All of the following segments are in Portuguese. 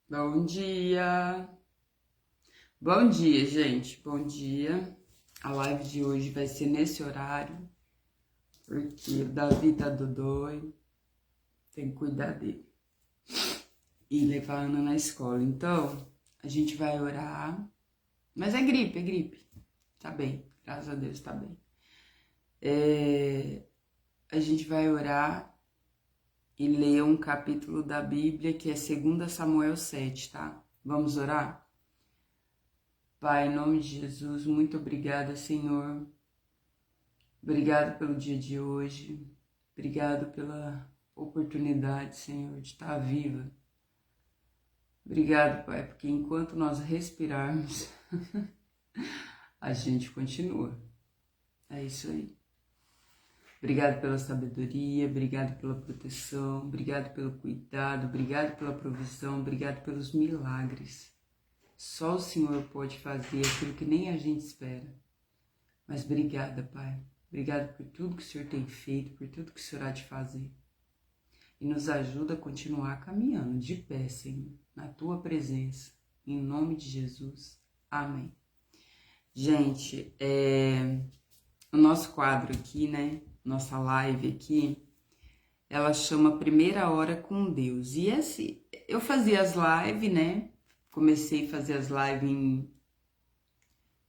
Bom dia! Bom dia, gente. Bom dia. A live de hoje vai ser nesse horário, porque o Davi tá dodói, tem que cuidar dele e levar a Ana na escola. Então, a gente vai orar, mas é gripe, é gripe. Tá bem, graças a Deus, tá bem. A gente vai orar e ler um capítulo da Bíblia que é 2 Samuel 7, tá? Vamos orar? Pai, em nome de Jesus, muito obrigada, Senhor. Obrigado pelo dia de hoje. Obrigado pela oportunidade, Senhor, de estar viva. Obrigado, Pai, porque enquanto nós respirarmos, a gente continua. É isso aí. Obrigado pela sabedoria, obrigado pela proteção, obrigado pelo cuidado, obrigado pela provisão, obrigado pelos milagres. Só o Senhor pode fazer aquilo que nem a gente espera. Mas obrigada, Pai. Obrigado por tudo que o Senhor tem feito, por tudo que o Senhor há de fazer. E nos ajuda a continuar caminhando de pé, Senhor, na Tua presença. Em nome de Jesus. Amém. Gente, o nosso quadro aqui, né? Nossa live aqui, ela chama Primeira Hora com Deus. E assim, eu fazia as lives, né? Comecei a fazer as lives em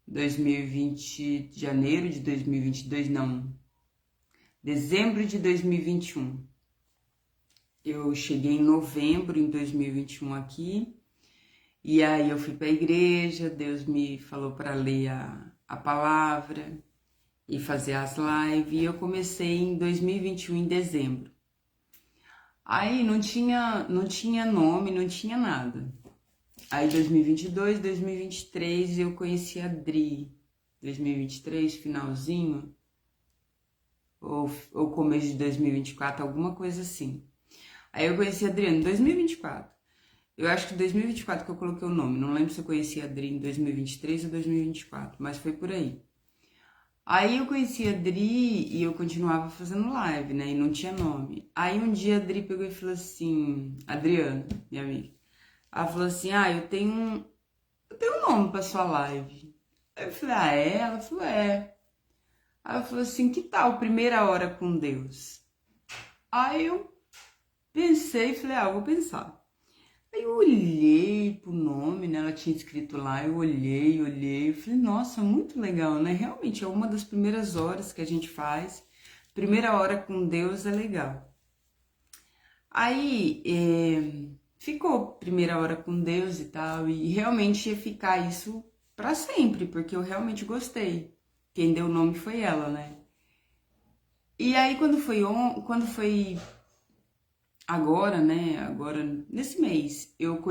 2020, janeiro de 2022, não, dezembro de 2021. Eu cheguei em novembro em 2021 aqui, e aí eu fui para a igreja, Deus me falou para ler a palavra e fazer as lives, e eu comecei em 2021, em dezembro. Aí não tinha nome, não tinha nada. Aí 2022, 2023 eu conheci a Dri. 2023, finalzinho, ou começo de 2024, alguma coisa assim. Aí eu conheci a Adriana em 2024. Eu acho que em 2024 que eu coloquei o nome. Não lembro se eu conheci a Adri em 2023 ou 2024, mas foi por aí. Aí eu conheci a Adri e eu continuava fazendo live, né? E não tinha nome. Aí um dia a Adri pegou e falou assim, Adriana, minha amiga, ela falou assim, eu tenho um nome pra sua live. Aí eu falei, ah, é? Ela falou, é. Aí eu falei assim, que tal Primeira Hora com Deus? Aí eu pensei e falei, eu vou pensar. Aí eu olhei pro nome, né? Ela tinha escrito lá, eu olhei, eu falei, nossa, muito legal, né? Realmente é uma das primeiras horas que a gente faz. Primeira hora com Deus é legal. Aí ficou Primeira Hora com Deus e tal, e realmente ia ficar isso pra sempre, porque eu realmente gostei. Quem deu o nome foi ela, né? E aí quando foi agora, né? Agora, nesse mês, eu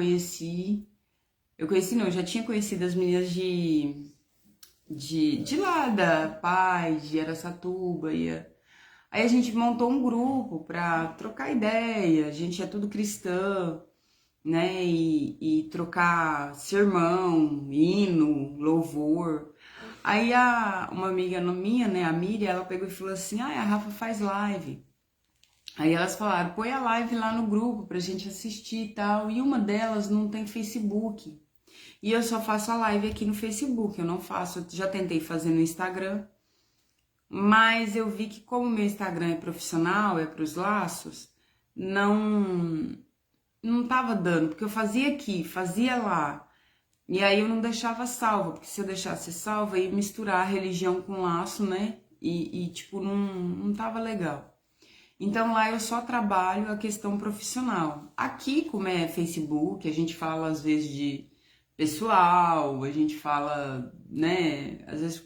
já tinha conhecido as meninas de lá, da Paz, de Araçatuba. Aí a gente montou um grupo pra trocar ideia, a gente é tudo cristã, né? E trocar sermão, hino, louvor. Aí uma amiga minha, né, a Miriam, ela pegou e falou assim, a Rafa faz live. Aí elas falaram, põe a live lá no grupo pra gente assistir e tal. E uma delas não tem Facebook. E eu só faço a live aqui no Facebook, eu não faço, eu já tentei fazer no Instagram. Mas eu vi que como meu Instagram é profissional, é pros laços, não tava dando, porque eu fazia aqui, fazia lá. E aí eu não deixava salvo, porque se eu deixasse salvo, ia misturar a religião com laço, né? E tipo, não tava legal. Então lá eu só trabalho a questão profissional. Aqui, como é Facebook, a gente fala às vezes de pessoal, a gente fala, né? Às vezes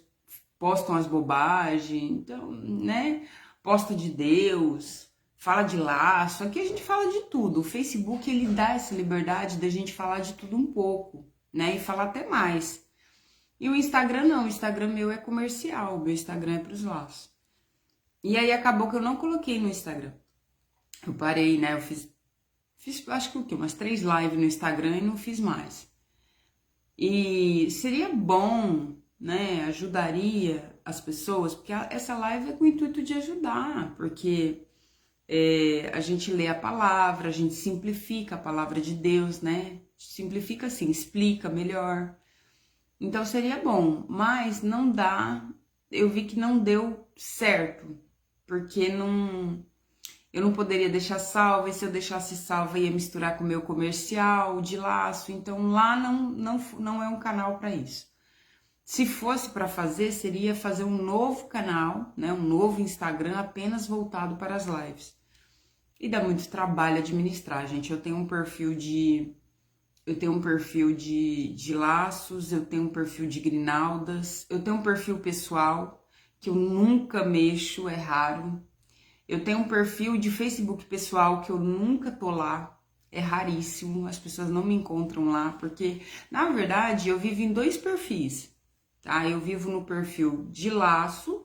postam as bobagens, então, né? Posta de Deus, fala de laço. Aqui a gente fala de tudo. O Facebook ele dá essa liberdade da gente falar de tudo um pouco, né? E falar até mais. E o Instagram não, o Instagram meu é comercial, o meu Instagram é pros laços. E aí acabou que eu não coloquei no Instagram. Eu parei, né? Eu fiz acho que o quê? Umas 3 lives no Instagram e não fiz mais. E seria bom, né? Ajudaria as pessoas, porque essa live é com o intuito de ajudar, porque A gente lê a palavra, a gente simplifica a palavra de Deus, né? Simplifica assim, explica melhor. Então seria bom, mas não dá. Eu vi que não deu certo, porque eu não poderia deixar salva, e se eu deixasse salva ia misturar com o meu comercial de laço, então lá não é um canal para isso. Se fosse para fazer, seria fazer um novo canal, né, um novo Instagram apenas voltado para as lives. E dá muito trabalho administrar, gente. Eu tenho um perfil de laços, eu tenho um perfil de grinaldas, eu tenho um perfil pessoal que eu nunca mexo, é raro. Eu tenho um perfil de Facebook pessoal que eu nunca tô lá, é raríssimo, as pessoas não me encontram lá, porque, na verdade, eu vivo em 2 perfis, tá? Eu vivo no perfil de laço,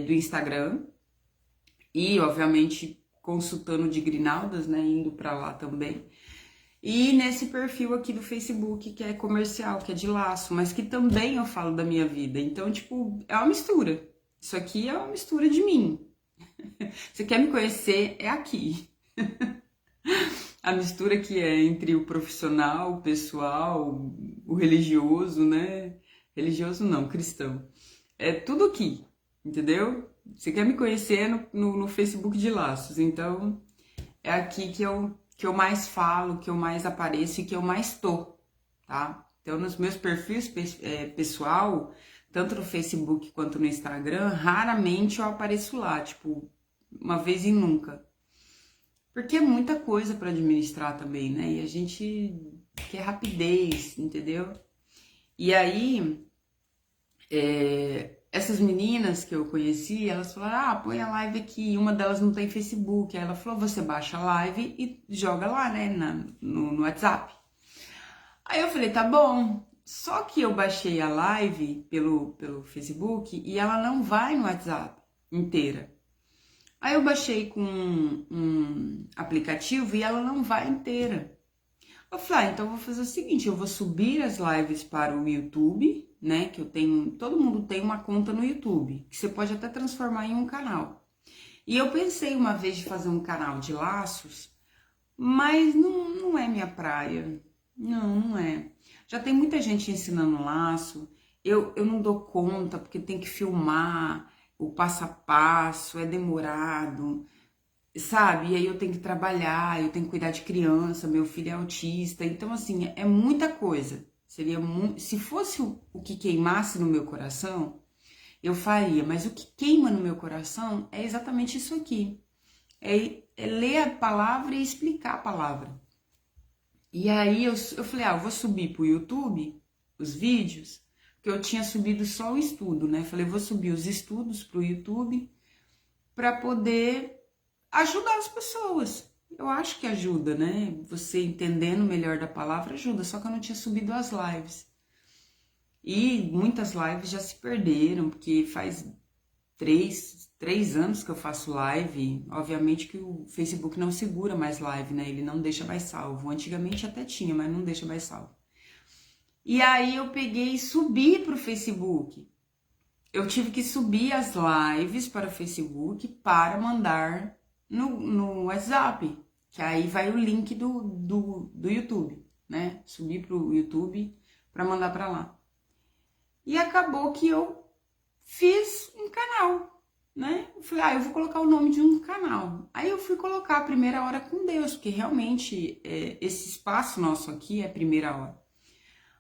do Instagram, e, obviamente, consultando de grinaldas, né, indo pra lá também. E nesse perfil aqui do Facebook, que é comercial, que é de laço, mas que também eu falo da minha vida. Então, tipo, é uma mistura. Isso aqui é uma mistura de mim. Você quer me conhecer? É aqui. A mistura que é entre o profissional, o pessoal, o religioso, né? Religioso não, cristão. É tudo aqui, entendeu? Você quer me conhecer no Facebook de Laços. Então, é aqui que eu mais falo, que eu mais apareço e que eu mais tô, tá? Então, nos meus perfis pessoal, tanto no Facebook quanto no Instagram, raramente eu apareço lá, tipo, uma vez em nunca. Porque é muita coisa para administrar também, né? E a gente quer rapidez, entendeu? E aí, essas meninas que eu conheci, elas falaram, põe a live aqui. Uma delas não tem Facebook. Aí ela falou, você baixa a live e joga lá, né, no WhatsApp. Aí eu falei, tá bom. Só que eu baixei a live pelo Facebook e ela não vai no WhatsApp inteira. Aí eu baixei com um aplicativo e ela não vai inteira. Eu falei, então eu vou fazer o seguinte, eu vou subir as lives para o YouTube, né, que eu tenho, todo mundo tem uma conta no YouTube, que você pode até transformar em um canal. E eu pensei uma vez de fazer um canal de laços, mas não é minha praia. Não é. Já tem muita gente ensinando laço, eu não dou conta, porque tem que filmar o passo a passo, é demorado, sabe? E aí eu tenho que trabalhar, eu tenho que cuidar de criança, meu filho é autista, então assim, é muita coisa. Seria se fosse o que queimasse no meu coração, eu faria, mas o que queima no meu coração é exatamente isso aqui. É ler a palavra e explicar a palavra. E aí eu falei, eu vou subir pro YouTube os vídeos, porque eu tinha subido só o estudo, né? Falei, vou subir os estudos pro YouTube para poder ajudar as pessoas. Eu acho que ajuda, né? Você entendendo melhor da palavra ajuda, só que eu não tinha subido as lives. E muitas lives já se perderam, porque faz três anos que eu faço live. Obviamente que o Facebook não segura mais live, né? Ele não deixa mais salvo. Antigamente até tinha, mas não deixa mais salvo. E aí eu peguei e subi para o Facebook. Eu tive que subir as lives para o Facebook para mandar no WhatsApp, que aí vai o link do YouTube, né? Subir para o YouTube para mandar para lá. E acabou que eu fiz um canal, né? Eu falei, eu vou colocar o nome de um canal. Aí eu fui colocar a Primeira Hora com Deus, porque realmente esse espaço nosso aqui é Primeira Hora.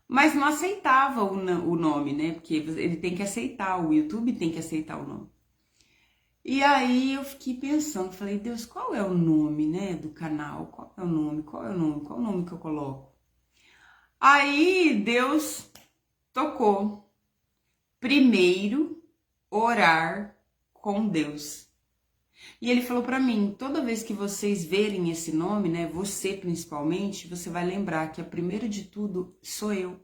Mas não aceitava o nome, né? Porque ele tem que aceitar, o YouTube tem que aceitar o nome. E aí eu fiquei pensando, falei, Deus, qual é o nome, né, do canal? Qual é o nome? Qual é o nome? Qual é o nome que eu coloco? Aí Deus tocou. Primeiro, orar com Deus. E ele falou para mim, toda vez que vocês verem esse nome, né, você principalmente, você vai lembrar que a primeira de tudo sou eu.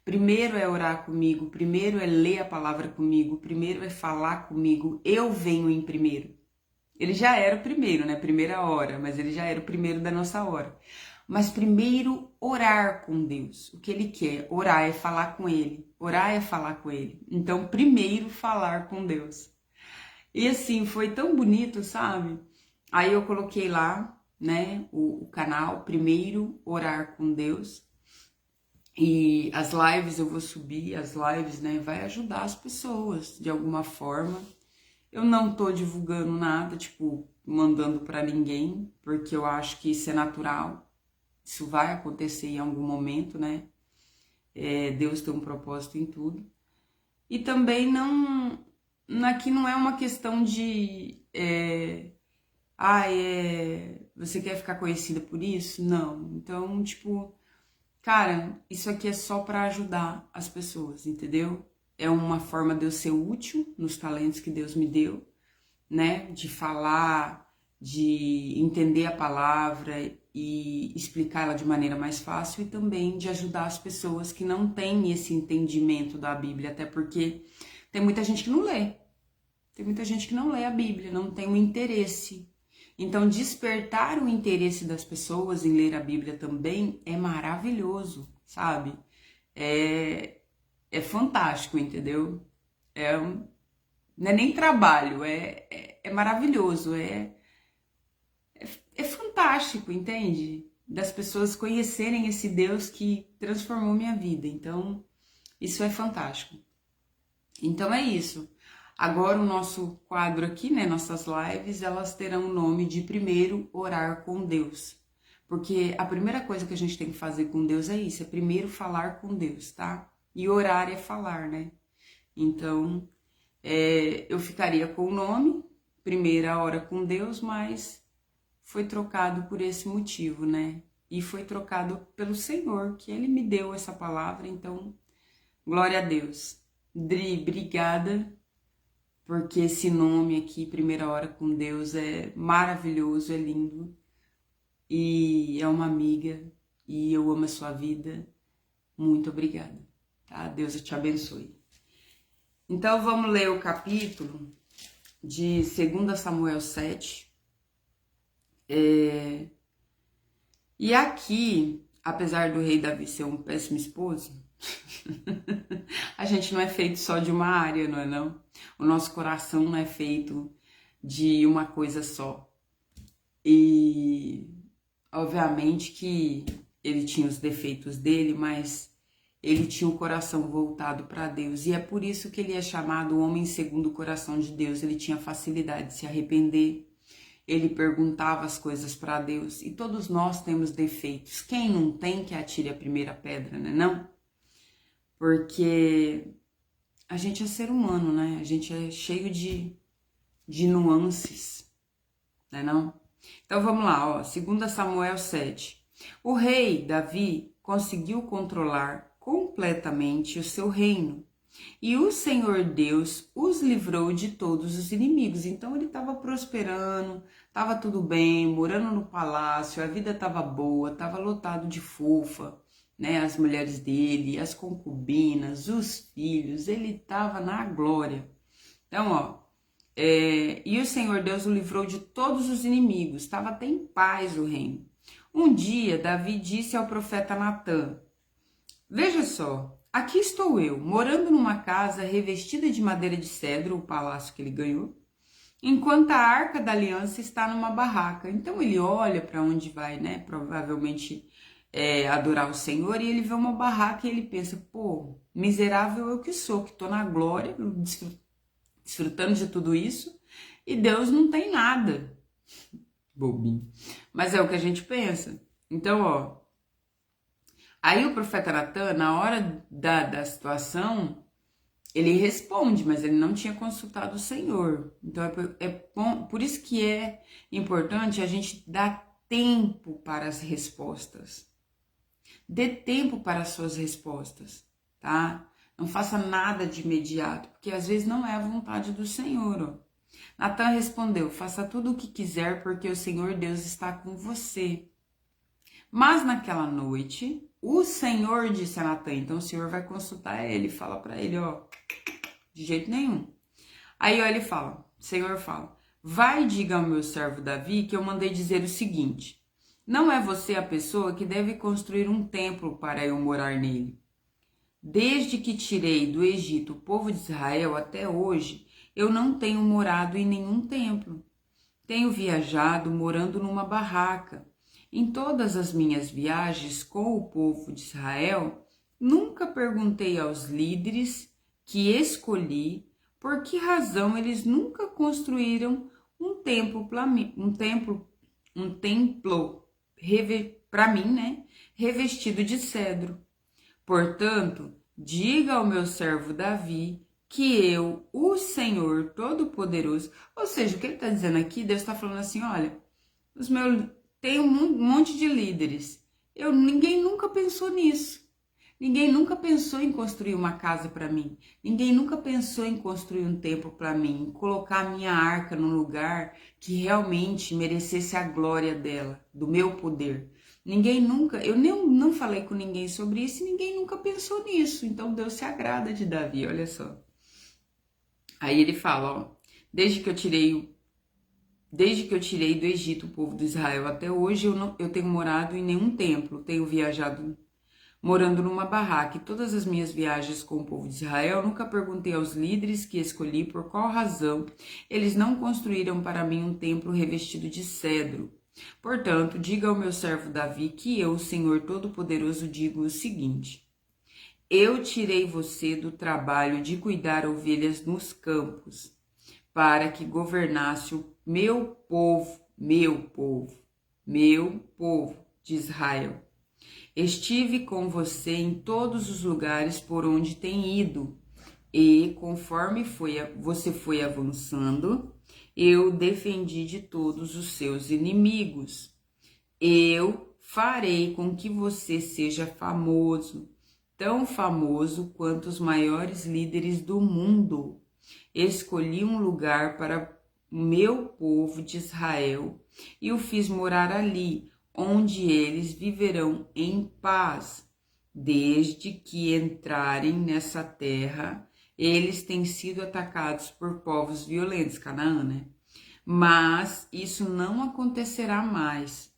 Primeiro é orar comigo, primeiro é ler a palavra comigo, primeiro é falar comigo, eu venho em primeiro. Ele já era o primeiro, né, primeira hora, mas ele já era o primeiro da nossa hora. Mas primeiro orar com Deus, o que ele quer, orar é falar com ele, orar é falar com ele. Então primeiro falar com Deus. E assim, foi tão bonito, sabe? Aí eu coloquei lá, né, o canal Primeiro Orar com Deus. E as lives eu vou subir, as lives, né, vai ajudar as pessoas de alguma forma. Eu não tô divulgando nada, tipo, mandando pra ninguém, porque eu acho que isso é natural. Isso vai acontecer em algum momento, né? Deus tem um propósito em tudo. E também não, aqui não é uma questão de, você quer ficar conhecida por isso? Não. Então, tipo, cara, isso aqui é só para ajudar as pessoas, entendeu? É uma forma de eu ser útil nos talentos que Deus me deu, né? De falar, de entender a palavra e explicá-la de maneira mais fácil e também de ajudar as pessoas que não têm esse entendimento da Bíblia, até porque tem muita gente que não lê. Tem muita gente que não lê a Bíblia, não tem o interesse. Então, despertar o interesse das pessoas em ler a Bíblia também é maravilhoso, sabe? É fantástico, entendeu? Não é nem trabalho, é maravilhoso, é fantástico, entende? Das pessoas conhecerem esse Deus que transformou minha vida. Então, isso é fantástico. Então é isso. Agora o nosso quadro aqui, né, nossas lives, elas terão o nome de Primeiro Orar com Deus. Porque a primeira coisa que a gente tem que fazer com Deus é isso, é primeiro falar com Deus, tá? E orar é falar, né? Então, eu ficaria com o nome, Primeira Hora com Deus, mas foi trocado por esse motivo, né? E foi trocado pelo Senhor, que Ele me deu essa palavra, então, glória a Deus. Dri, obrigada, porque esse nome aqui, Primeira Hora com Deus, é maravilhoso, é lindo, e é uma amiga, e eu amo a sua vida. Muito obrigada, tá? Deus te abençoe. Então, vamos ler o capítulo de 2 Samuel 7. E aqui, apesar do rei Davi ser um péssimo esposo, a gente não é feito só de uma área, não é não? O nosso coração não é feito de uma coisa só. E, obviamente que ele tinha os defeitos dele, mas ele tinha o coração voltado para Deus. E é por isso que ele é chamado homem segundo o coração de Deus. Ele tinha facilidade de se arrepender. Ele perguntava as coisas para Deus. E todos nós temos defeitos. Quem não tem, que atire a primeira pedra, né? Não? Porque a gente é ser humano, né? A gente é cheio de nuances, né não? Então vamos lá, ó, 2 Samuel 7. O rei Davi conseguiu controlar completamente o seu reino. E o Senhor Deus os livrou de todos os inimigos. Então ele estava prosperando, estava tudo bem, morando no palácio, a vida estava boa, estava lotado de fofa, né? As mulheres dele, as concubinas, os filhos, ele estava na glória. Então, ó, e o Senhor Deus o livrou de todos os inimigos, estava até em paz o reino. Um dia, Davi disse ao profeta Natã: Veja só, aqui estou eu, morando numa casa revestida de madeira de cedro, o palácio que ele ganhou, enquanto a Arca da Aliança está numa barraca. Então ele olha para onde vai, né? Provavelmente adorar o Senhor, e ele vê uma barraca e ele pensa: pô, miserável eu que sou, que estou na glória, desfrutando de tudo isso, e Deus não tem nada. Bobinho. Mas é o que a gente pensa. Então, ó, aí o profeta Natã, na hora da situação, ele responde, mas ele não tinha consultado o Senhor. Então, por isso que é importante a gente dar tempo para as respostas. Dê tempo para as suas respostas, tá? Não faça nada de imediato, porque às vezes não é a vontade do Senhor, ó. Natã respondeu: faça tudo o que quiser, porque o Senhor Deus está com você. Mas naquela noite, o Senhor disse a Natã, então o Senhor vai consultar ele, fala para ele, ó, de jeito nenhum. Aí ó, ele fala, o Senhor fala: vai e diga ao meu servo Davi que eu mandei dizer o seguinte: não é você a pessoa que deve construir um templo para eu morar nele. Desde que tirei do Egito o povo de Israel até hoje, eu não tenho morado em nenhum templo. Tenho viajado morando numa barraca. Em todas as minhas viagens com o povo de Israel, nunca perguntei aos líderes que escolhi por que razão eles nunca construíram um templo para mim, para mim, né, revestido de cedro. Portanto, diga ao meu servo Davi que eu, o Senhor Todo-Poderoso, ou seja, o que ele está dizendo aqui, Deus está falando assim, olha, tem um monte de líderes, ninguém nunca pensou nisso. Ninguém nunca pensou em construir uma casa para mim. Ninguém nunca pensou em construir um templo para mim, colocar a minha arca num lugar que realmente merecesse a glória dela, do meu poder. Ninguém nunca, eu nem não falei com ninguém sobre isso e ninguém nunca pensou nisso. Então Deus se agrada de Davi, olha só. Aí ele fala, ó, desde que eu tirei do Egito o povo de Israel até hoje, eu tenho morado em nenhum templo, tenho viajado morando numa barraca, e todas as minhas viagens com o povo de Israel, nunca perguntei aos líderes que escolhi por qual razão eles não construíram para mim um templo revestido de cedro. Portanto, diga ao meu servo Davi que eu, o Senhor Todo-Poderoso, digo o seguinte: eu tirei você do trabalho de cuidar ovelhas nos campos, para que governasse o meu povo de Israel. Estive com você em todos os lugares por onde tem ido, e conforme você foi avançando, eu defendi de todos os seus inimigos. Eu farei com que você seja famoso, tão famoso quanto os maiores líderes do mundo. Escolhi um lugar para o meu povo de Israel e o fiz morar ali, onde eles viverão em paz. Desde que entrarem nessa terra, eles têm sido atacados por povos violentos, Canaã, né? Mas isso não acontecerá mais.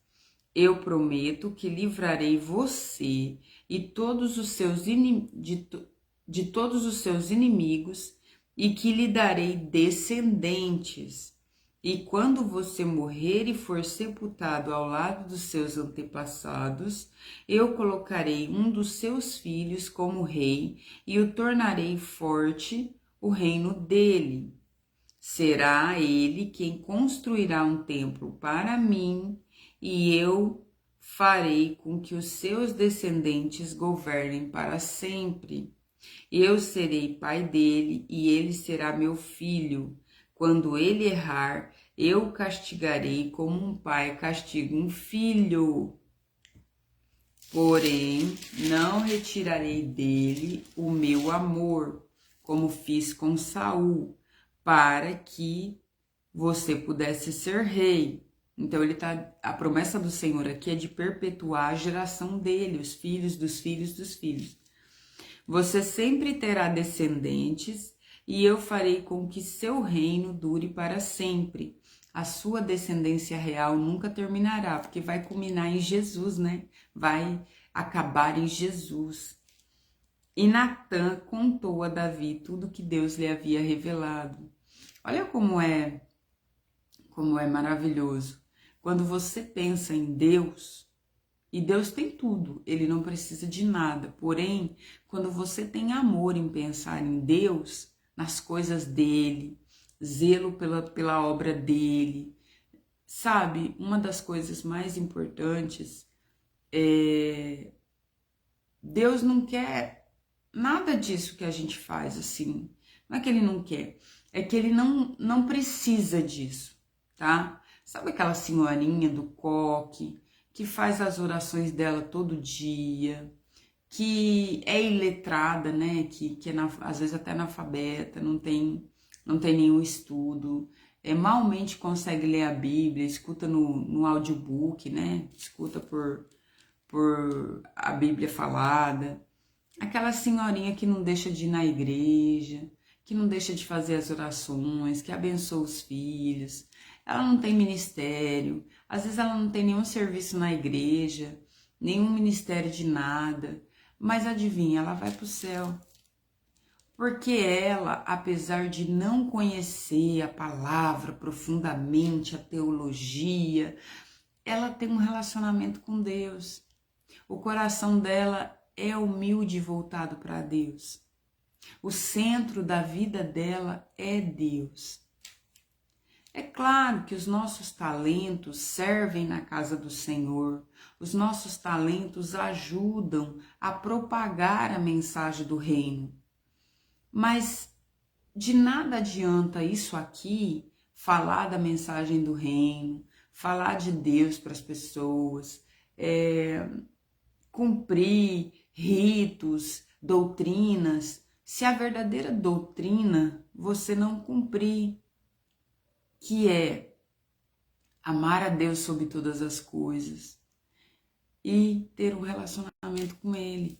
Eu prometo que livrarei você e todos os seus de todos os seus inimigos e que lhe darei descendentes. E quando você morrer e for sepultado ao lado dos seus antepassados, eu colocarei um dos seus filhos como rei e o tornarei forte o reino dele. Será ele quem construirá um templo para mim e eu farei com que os seus descendentes governem para sempre. Eu serei pai dele e ele será meu filho. Quando ele errar, eu o castigarei como um pai castiga um filho. Porém, não retirarei dele o meu amor, como fiz com Saul, para que você pudesse ser rei. Então a promessa do Senhor aqui é de perpetuar a geração dele, os filhos dos filhos dos filhos. Você sempre terá descendentes e eu farei com que seu reino dure para sempre. A sua descendência real nunca terminará, porque vai culminar em Jesus, né? Vai acabar em Jesus. E Natã contou a Davi tudo que Deus lhe havia revelado. Olha como é maravilhoso. Quando você pensa em Deus, e Deus tem tudo, ele não precisa de nada. Porém, quando você tem amor em pensar em Deus, nas coisas dele, zelo pela obra dele, sabe, uma das coisas mais importantes é Deus não quer nada disso que a gente faz assim. Não é que ele não quer, é que ele não precisa disso, tá? Sabe aquela senhorinha do coque que faz as orações dela todo dia, que é iletrada, né? Que é às vezes até analfabeta, não tem nenhum estudo, malmente consegue ler a Bíblia, escuta no audiobook, né? Escuta por a Bíblia falada. Aquela senhorinha que não deixa de ir na igreja, que não deixa de fazer as orações, que abençoa os filhos. Ela não tem ministério, às vezes ela não tem nenhum serviço na igreja, nenhum ministério de nada, mas adivinha, ela vai para o céu. Porque ela, apesar de não conhecer a palavra profundamente, a teologia, ela tem um relacionamento com Deus. O coração dela é humilde e voltado para Deus. O centro da vida dela é Deus. É claro que os nossos talentos servem na casa do Senhor, os nossos talentos ajudam a propagar a mensagem do reino. Mas de nada adianta isso aqui, falar da mensagem do reino, falar de Deus para as pessoas, cumprir ritos, doutrinas, se a verdadeira doutrina você não cumprir, que é amar a Deus sobre todas as coisas e ter um relacionamento com Ele.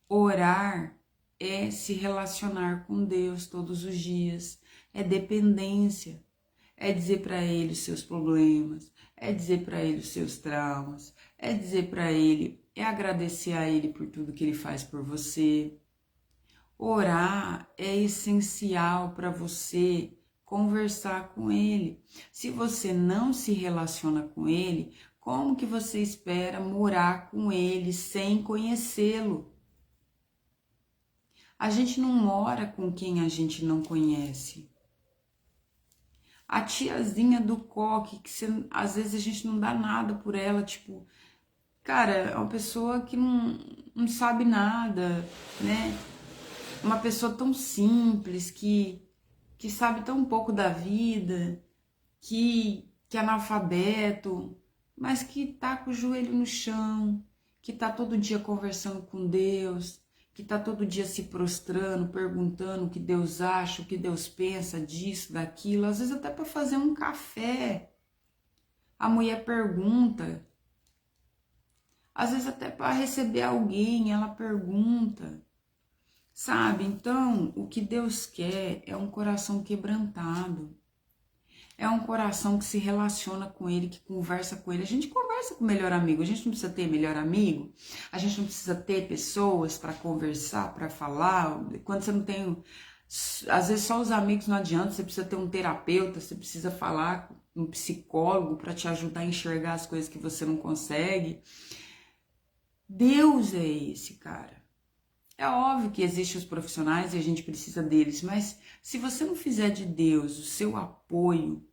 Orar é se relacionar com Deus todos os dias, é dependência, é dizer para Ele os seus problemas, é dizer para Ele os seus traumas, é dizer para Ele, é agradecer a Ele por tudo que Ele faz por você. Orar é essencial para você conversar com Ele. Se você não se relaciona com Ele, como que você espera morar com Ele sem conhecê-lo? A gente não mora com quem a gente não conhece. A tiazinha do coque, que às vezes a gente não dá nada por ela, tipo, cara, é uma pessoa que não sabe nada, né? Uma pessoa tão simples, que sabe tão pouco da vida, que é analfabeto, mas que tá com o joelho no chão, que tá todo dia conversando com Deus, que tá todo dia se prostrando, perguntando o que Deus acha, o que Deus pensa disso, daquilo, às vezes até para fazer um café. A mulher pergunta, às vezes até para receber alguém, ela pergunta. Sabe? Então, o que Deus quer é um coração quebrantado. É um coração que se relaciona com Ele, que conversa com Ele. A gente conversa com o melhor amigo. A gente não precisa ter melhor amigo. A gente não precisa ter pessoas para conversar, para falar. Quando você não tem... Às vezes só os amigos não adianta. Você precisa ter um terapeuta. Você precisa falar com um psicólogo para te ajudar a enxergar as coisas que você não consegue. Deus é esse, cara. É óbvio que existem os profissionais e a gente precisa deles, mas se você não fizer de Deus o seu apoio,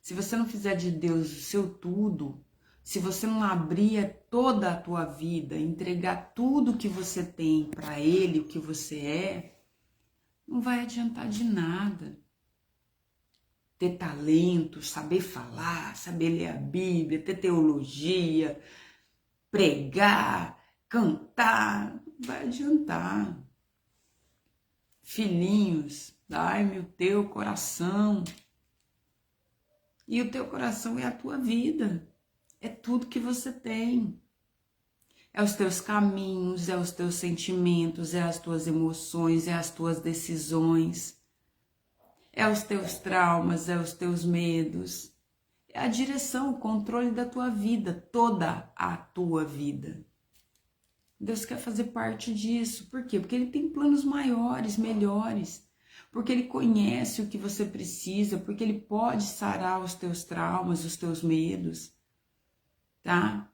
se você não fizer de Deus o seu tudo, se você não abrir toda a tua vida, entregar tudo que você tem para Ele, o que você é, não vai adiantar de nada. Ter talento, saber falar, saber ler a Bíblia, ter teologia, pregar, cantar, não vai adiantar. Filhinhos, dai-me o teu coração. E o teu coração é a tua vida. É tudo que você tem. É os teus caminhos, é os teus sentimentos, é as tuas emoções, é as tuas decisões. É os teus traumas, é os teus medos. É a direção, o controle da tua vida, toda a tua vida. Deus quer fazer parte disso. Por quê? Porque Ele tem planos maiores, melhores. Porque Ele conhece o que você precisa. Porque Ele pode sarar os teus traumas, os teus medos. Tá?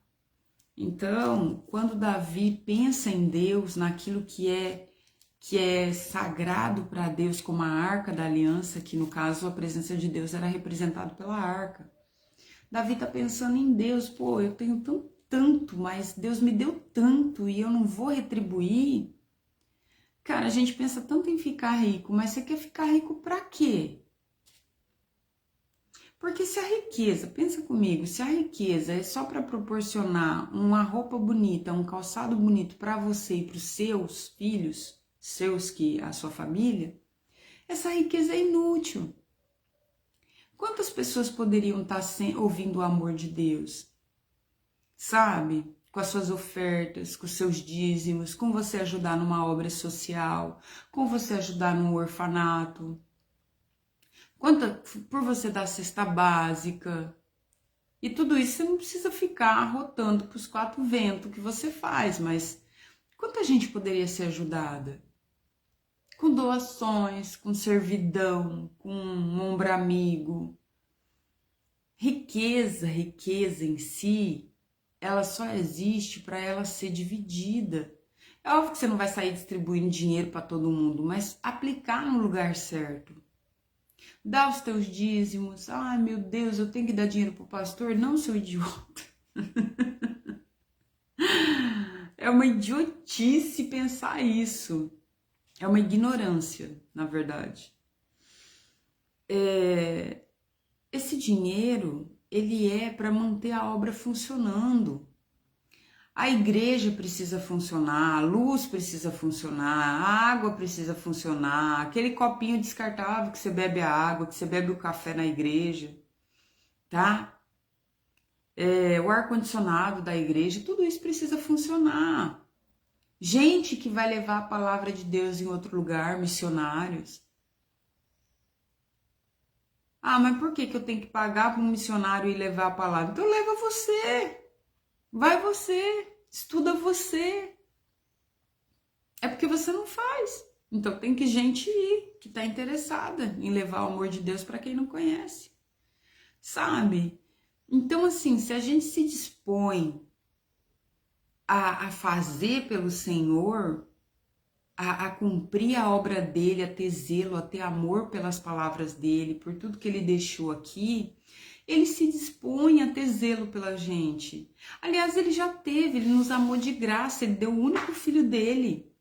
Então, quando Davi pensa em Deus, naquilo que é sagrado para Deus, como a arca da aliança, que no caso a presença de Deus era representada pela arca. Davi está pensando em Deus. Pô, eu tenho tanto, mas Deus me deu tanto e eu não vou retribuir. Cara, a gente pensa tanto em ficar rico, mas você quer ficar rico para quê? Porque se a riqueza, pensa comigo, se a riqueza é só para proporcionar uma roupa bonita, um calçado bonito para você e para os seus filhos, a sua família, essa riqueza é inútil. Quantas pessoas poderiam estar ouvindo o amor de Deus? Sabe? Com as suas ofertas, com os seus dízimos, com você ajudar numa obra social, com você ajudar num orfanato, por você dar cesta básica. E tudo isso você não precisa ficar arrotando para os quatro ventos que você faz, mas quanta gente poderia ser ajudada? com doações, com servidão, com um ombro amigo. Riqueza em si, ela só existe para ela ser dividida. É óbvio que você não vai sair distribuindo dinheiro para todo mundo, mas aplicar no lugar certo. Dá os teus dízimos. Ai, meu Deus, eu tenho que dar dinheiro pro pastor? Não, seu idiota. É uma idiotice pensar isso. É uma ignorância, na verdade. Esse dinheiro, ele é para manter a obra funcionando. A igreja precisa funcionar, a luz precisa funcionar, a água precisa funcionar, aquele copinho descartável que você bebe a água, que você bebe o café na igreja, tá? O ar-condicionado da igreja, tudo isso precisa funcionar. Gente que vai levar a palavra de Deus em outro lugar, missionários. Ah, mas por que eu tenho que pagar para um missionário e levar a palavra? Então leva você, vai você, estuda você. É porque você não faz. Então tem que gente ir, que está interessada em levar o amor de Deus para quem não conhece. Sabe? Então assim, se a gente se dispõe a fazer pelo Senhor, a cumprir a obra dele, a ter zelo, a ter amor pelas palavras dele, por tudo que ele deixou aqui, ele se dispõe a ter zelo pela gente. Aliás, ele já teve, ele nos amou de graça, ele deu o único filho dele.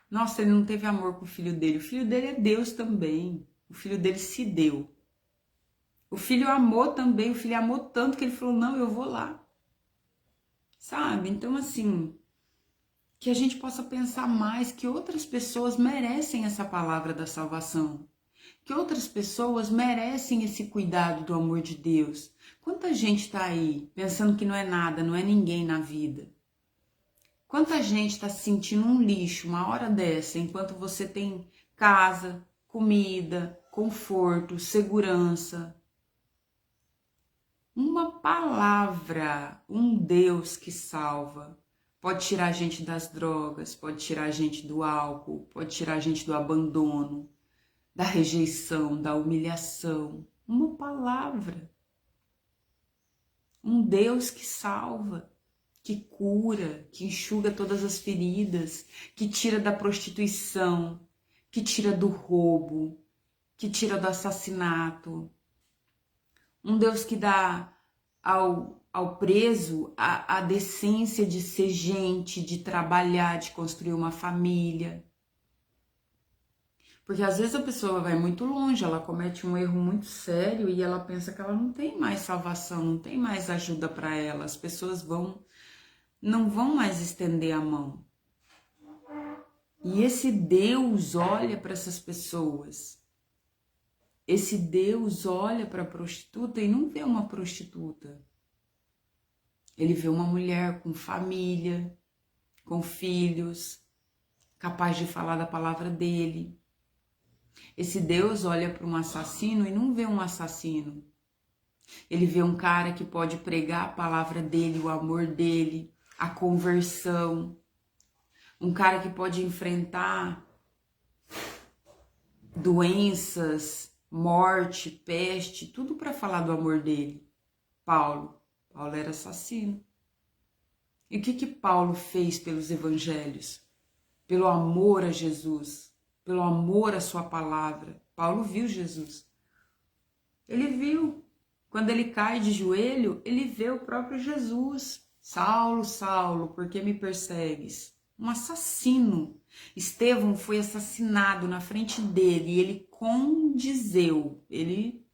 Nossa, ele não teve amor com o filho dele é Deus também. O filho dele se deu. O filho amou também, o filho amou tanto que ele falou, não, eu vou lá. Sabe? Então, assim, que a gente possa pensar mais que outras pessoas merecem essa palavra da salvação. Que outras pessoas merecem esse cuidado do amor de Deus. Quanta gente está aí pensando que não é nada, não é ninguém na vida. Quanta gente está se sentindo um lixo uma hora dessa, enquanto você tem casa, comida, conforto, segurança. Uma palavra, um Deus que salva. Pode tirar a gente das drogas, pode tirar a gente do álcool, pode tirar a gente do abandono, da rejeição, da humilhação. Uma palavra. Um Deus que salva, que cura, que enxuga todas as feridas, que tira da prostituição, que tira do roubo, que tira do assassinato. Um Deus que dá ao preso a decência de ser gente, de trabalhar, de construir uma família. Porque às vezes a pessoa vai muito longe, ela comete um erro muito sério e ela pensa que ela não tem mais salvação, não tem mais ajuda para ela. As pessoas não vão mais estender a mão. E esse Deus olha para essas pessoas. Esse Deus olha para a prostituta e não vê uma prostituta. Ele vê uma mulher com família, com filhos, capaz de falar da palavra dele. Esse Deus olha para um assassino e não vê um assassino. Ele vê um cara que pode pregar a palavra dele, o amor dele, a conversão. Um cara que pode enfrentar doenças, morte, peste, tudo para falar do amor dele. Paulo era assassino. E o que Paulo fez pelos evangelhos? Pelo amor a Jesus, pelo amor à sua palavra. Paulo viu Jesus. Ele viu. Quando ele cai de joelho, ele vê o próprio Jesus. Saulo, Saulo, por que me persegues? Um assassino. Estevão foi assassinado na frente dele e ele condizeu.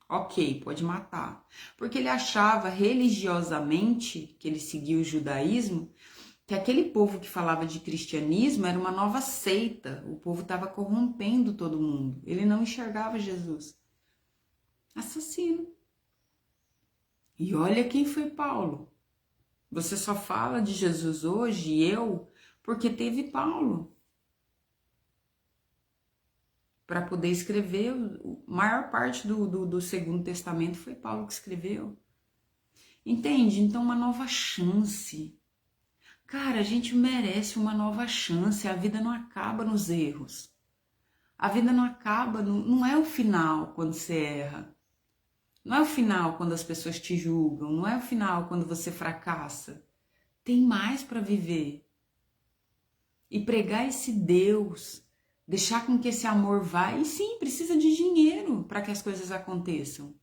Ok, pode matar. Porque ele achava religiosamente, que ele seguia o judaísmo, que aquele povo que falava de cristianismo era uma nova seita. O povo estava corrompendo todo mundo. Ele não enxergava Jesus. Assassino. E olha quem foi Paulo. Você só fala de Jesus hoje, porque teve Paulo. Para poder escrever, a maior parte do Segundo Testamento foi Paulo que escreveu. Entende? Então, uma nova chance. Cara, a gente merece uma nova chance. A vida não acaba nos erros. A vida não acaba, não é o final quando você erra. Não é o final quando as pessoas te julgam. Não é o final quando você fracassa. Tem mais para viver. E pregar esse Deus, deixar com que esse amor vá. E sim, precisa de dinheiro para que as coisas aconteçam.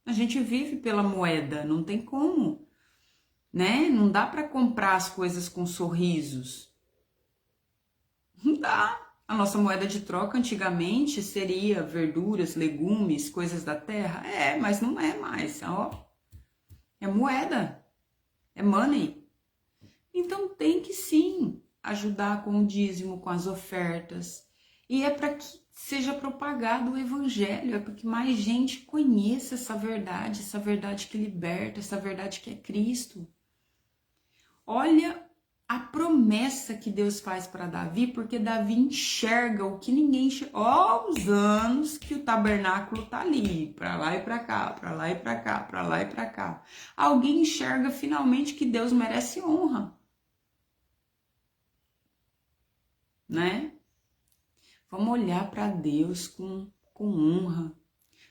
A gente vive pela moeda, não tem como, né? Não dá para comprar as coisas com sorrisos. Não dá. A nossa moeda de troca antigamente seria verduras, legumes, coisas da terra. É, mas não é mais. Ó, é moeda, é money. Então tem que sim ajudar com o dízimo, com as ofertas. E é para que seja propagado o evangelho, é para que mais gente conheça essa verdade que liberta, essa verdade que é Cristo. Olha a promessa que Deus faz para Davi, porque Davi enxerga o que ninguém enxerga. Ó, os anos que o tabernáculo tá ali, para lá e para cá, para lá e para cá, para lá e para cá. Alguém enxerga finalmente que Deus merece honra, né? Vamos olhar para Deus com honra,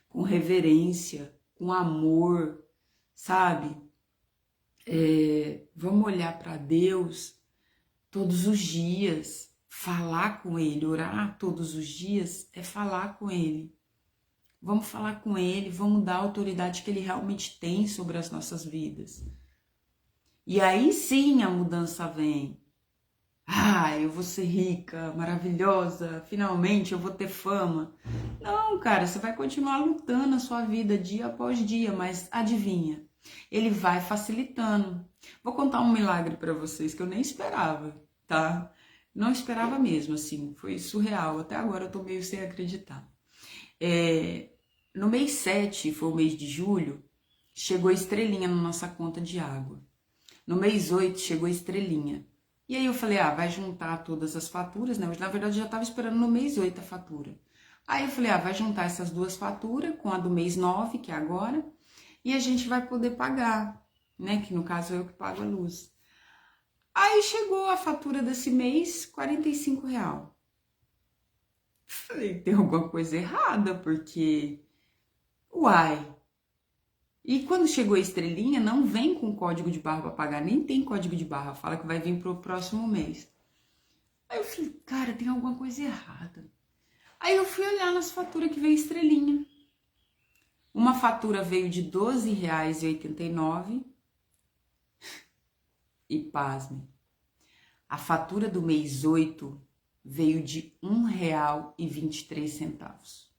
com reverência, com amor, sabe? Vamos olhar para Deus todos os dias, falar com Ele, orar todos os dias é falar com Ele. Vamos falar com Ele, vamos dar a autoridade que Ele realmente tem sobre as nossas vidas. E aí sim a mudança vem. Ah, eu vou ser rica, maravilhosa, finalmente eu vou ter fama. Não, cara, você vai continuar lutando a sua vida dia após dia, mas adivinha? Ele vai facilitando. Vou contar um milagre para vocês que eu nem esperava, tá? Não esperava mesmo, assim, foi surreal. Até agora eu tô meio sem acreditar. No mês 7, foi o mês de julho, chegou estrelinha na nossa conta de água. No mês 8 chegou estrelinha. E aí eu falei, vai juntar todas as faturas, né? Mas na verdade eu já tava esperando no mês 8 a fatura. Aí eu falei, vai juntar essas duas faturas com a do mês 9, que é agora, e a gente vai poder pagar, né? Que no caso eu que pago a luz. Aí chegou a fatura desse mês, R$45. Falei, tem alguma coisa errada, porque... Uai... E quando chegou a estrelinha, não vem com código de barra para pagar, nem tem código de barra, fala que vai vir pro próximo mês. Aí eu falei, cara, tem alguma coisa errada. Aí eu fui olhar nas faturas que veio estrelinha. Uma fatura veio de R$12,89 e pasme, a fatura do mês 8 veio de R$1,23.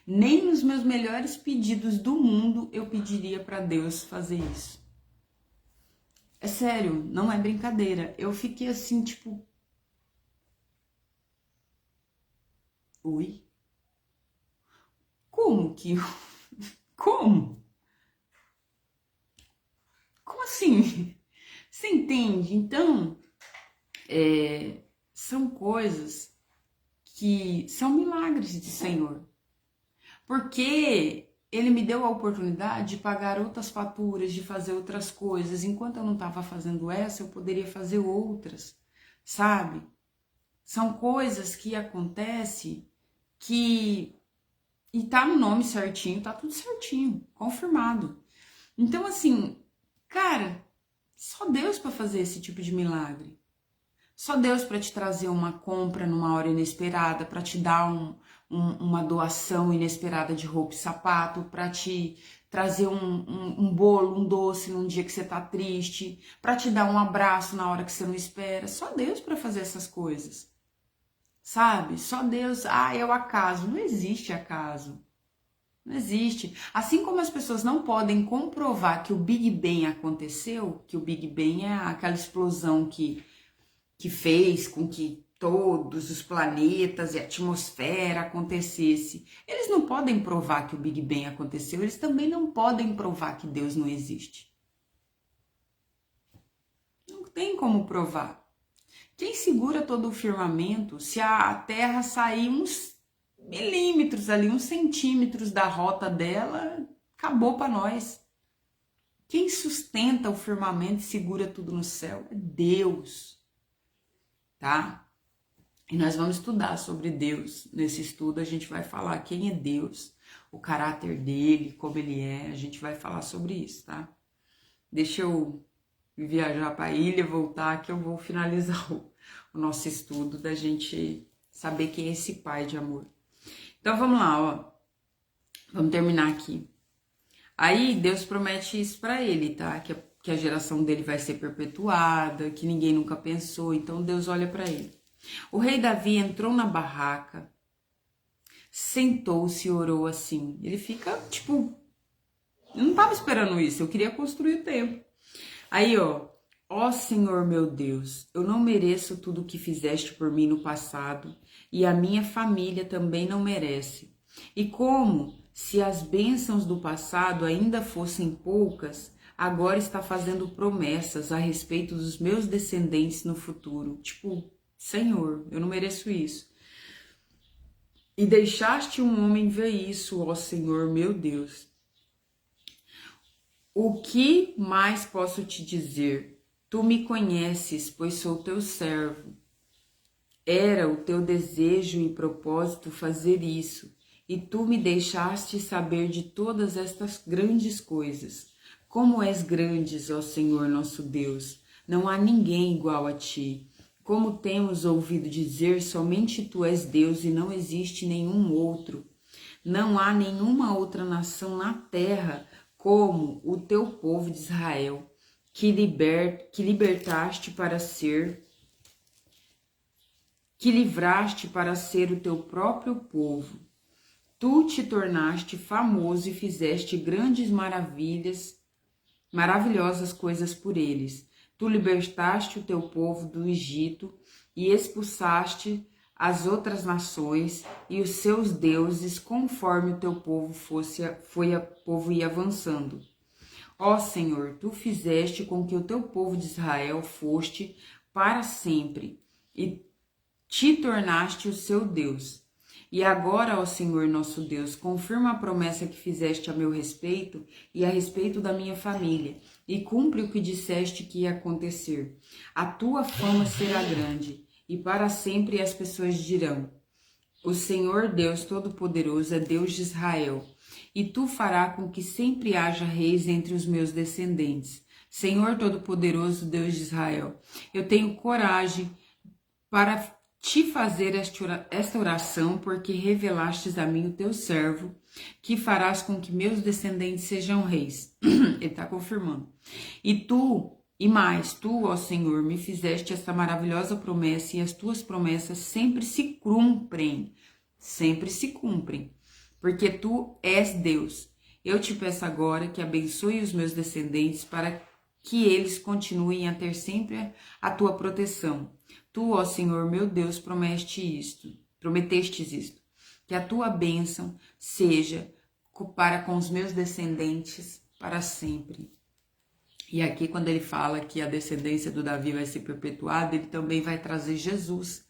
Nem nos meus melhores pedidos do mundo eu pediria para Deus fazer isso. É sério, não é brincadeira. Eu fiquei assim, tipo... Oi? Como que... Como? Como assim? Você entende? Então, são coisas que são milagres de Senhor. Porque Ele me deu a oportunidade de pagar outras faturas, de fazer outras coisas. Enquanto eu não estava fazendo essa, eu poderia fazer outras, sabe? São coisas que acontecem que... E tá no nome certinho, tá tudo certinho, confirmado. Então, assim, cara, só Deus para fazer esse tipo de milagre. Só Deus para te trazer uma compra numa hora inesperada, para te dar uma doação inesperada de roupa e sapato, para te trazer um bolo, um doce num dia que você tá triste, para te dar um abraço na hora que você não espera. Só Deus para fazer essas coisas, sabe? Só Deus. É o acaso. Não existe acaso. Não existe. Assim como as pessoas não podem comprovar que o Big Bang aconteceu, que o Big Bang é aquela explosão que fez com que todos os planetas e a atmosfera acontecesse. Eles não podem provar que o Big Bang aconteceu, eles também não podem provar que Deus não existe. Não tem como provar. Quem segura todo o firmamento, se a Terra sair uns milímetros ali, uns centímetros da rota dela, acabou para nós. Quem sustenta o firmamento e segura tudo no céu? É Deus, tá? E nós vamos estudar sobre Deus. Nesse estudo a gente vai falar quem é Deus, o caráter dele, como ele é. A gente vai falar sobre isso, tá? Deixa eu viajar para a ilha, voltar, que eu vou finalizar o nosso estudo, da gente saber quem é esse pai de amor. Então vamos lá, ó. Vamos terminar aqui. Aí Deus promete isso para ele, tá? Que a geração dele vai ser perpetuada, que ninguém nunca pensou. Então Deus olha para ele. O rei Davi entrou na barraca, sentou-se e orou assim. Ele fica, tipo, eu não tava esperando isso, eu queria construir o templo. Aí, ó Senhor meu Deus, eu não mereço tudo o que fizeste por mim no passado, e a minha família também não merece. E como se as bênçãos do passado ainda fossem poucas, agora está fazendo promessas a respeito dos meus descendentes no futuro. Tipo, Senhor, eu não mereço isso. E deixaste um homem ver isso, ó Senhor meu Deus. O que mais posso te dizer? Tu me conheces, pois sou teu servo. Era o teu desejo e propósito fazer isso, e tu me deixaste saber de todas estas grandes coisas. Como és grande, ó Senhor nosso Deus, não há ninguém igual a ti. Como temos ouvido dizer, somente tu és Deus e não existe nenhum outro. Não há nenhuma outra nação na terra como o teu povo de Israel, que libertaste para ser, que livraste para ser o teu próprio povo. Tu te tornaste famoso e fizeste grandes maravilhosas coisas por eles. Tu libertaste o teu povo do Egito e expulsaste as outras nações e os seus deuses, conforme o teu povo povo ia avançando. Ó Senhor, tu fizeste com que o teu povo de Israel foste para sempre e te tornaste o seu Deus. E agora, ó Senhor nosso Deus, confirma a promessa que fizeste a meu respeito e a respeito da minha família, e cumpre o que disseste que ia acontecer. A tua fama será grande, e para sempre as pessoas dirão: o Senhor Deus Todo-Poderoso é Deus de Israel, e tu farás com que sempre haja reis entre os meus descendentes. Senhor Todo-Poderoso, Deus de Israel, eu tenho coragem para te fazer esta oração, porque revelastes a mim o teu servo, que farás com que meus descendentes sejam reis. Ele está confirmando. E mais, tu, ó Senhor, me fizeste esta maravilhosa promessa, e as tuas promessas sempre se cumprem. Sempre se cumprem. Porque tu és Deus. Eu te peço agora que abençoe os meus descendentes para que eles continuem a ter sempre a tua proteção. Tu, ó Senhor, meu Deus, prometestes isto, que a tua bênção seja para com os meus descendentes para sempre. E aqui, quando ele fala que a descendência do Davi vai ser perpetuada, ele também vai trazer Jesus,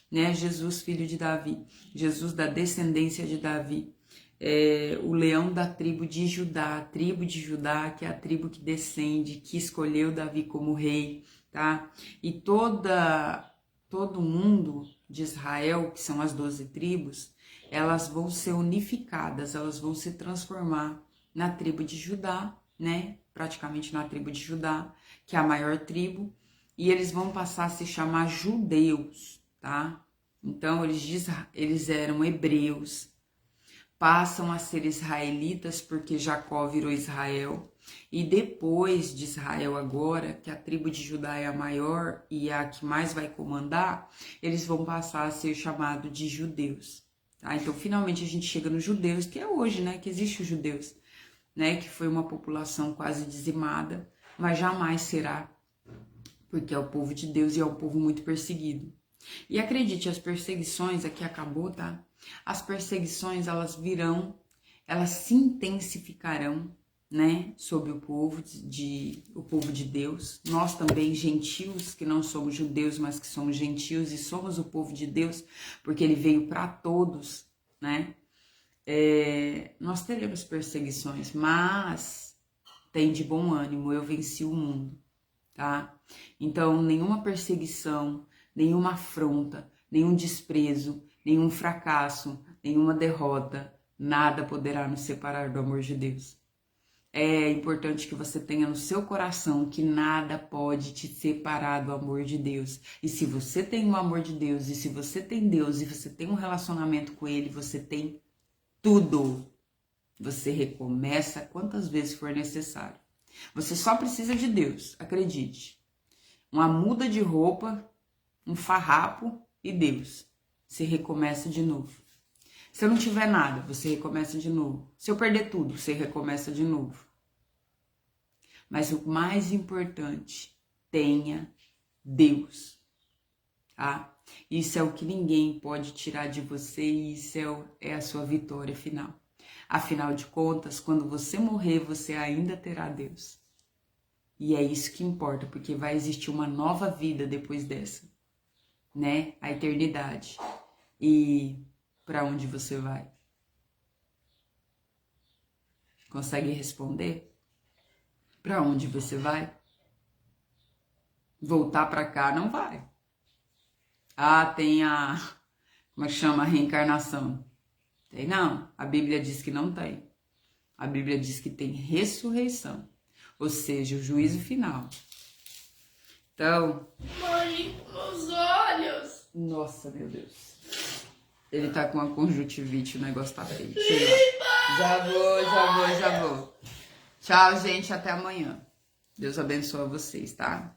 né? Jesus, filho de Davi, Jesus da descendência de Davi, o leão da tribo de Judá, a tribo de Judá, que é a tribo que descende, que escolheu Davi como rei, tá? E todo mundo de Israel, que são as 12 tribos, elas vão ser unificadas, elas vão se transformar na tribo de Judá, né? Praticamente na tribo de Judá, que é a maior tribo, e eles vão passar a se chamar judeus, tá? Então eles eram hebreus, passam a ser israelitas porque Jacó virou Israel, e depois de Israel agora, que a tribo de Judá é a maior e a que mais vai comandar, eles vão passar a ser chamados de judeus, tá? Então finalmente a gente chega nos judeus, que é hoje, né, que existe os judeus, né, que foi uma população quase dizimada, mas jamais será, porque é o povo de Deus e é um povo muito perseguido. E acredite, as perseguições, aqui acabou, tá? As perseguições, elas virão, elas se intensificarão, né, sobre o povo de Deus. Nós também, gentios, que não somos judeus, mas que somos gentios e somos o povo de Deus, porque ele veio para todos, né? Nós teremos perseguições, mas tem de bom ânimo, eu venci o mundo, tá? Então, nenhuma perseguição, nenhuma afronta, nenhum desprezo, nenhum fracasso, nenhuma derrota, nada poderá nos separar do amor de Deus. É importante que você tenha no seu coração que nada pode te separar do amor de Deus. E se você tem o amor de Deus, e se você tem Deus, e você tem um relacionamento com Ele, você tem tudo. Você recomeça quantas vezes for necessário. Você só precisa de Deus, acredite. Uma muda de roupa, um farrapo e Deus. Você recomeça de novo. Se eu não tiver nada, você recomeça de novo. Se eu perder tudo, você recomeça de novo. Mas o mais importante, tenha Deus, tá? Isso é o que ninguém pode tirar de você e isso é a sua vitória final. Afinal de contas, quando você morrer, você ainda terá Deus. E é isso que importa, porque vai existir uma nova vida depois dessa, né? A eternidade. E para onde você vai? Consegue responder? Para onde você vai? Voltar para cá não vai. Ah, tem como é que chama? A reencarnação. Tem não. A Bíblia diz que não tem. A Bíblia diz que tem ressurreição. Ou seja, o juízo final. Então... Mãe, nos olhos. Nossa, meu Deus. Ele tá com uma conjuntivite, o negócio tá feio. Já vou. Tchau, gente, até amanhã. Deus abençoe vocês, tá?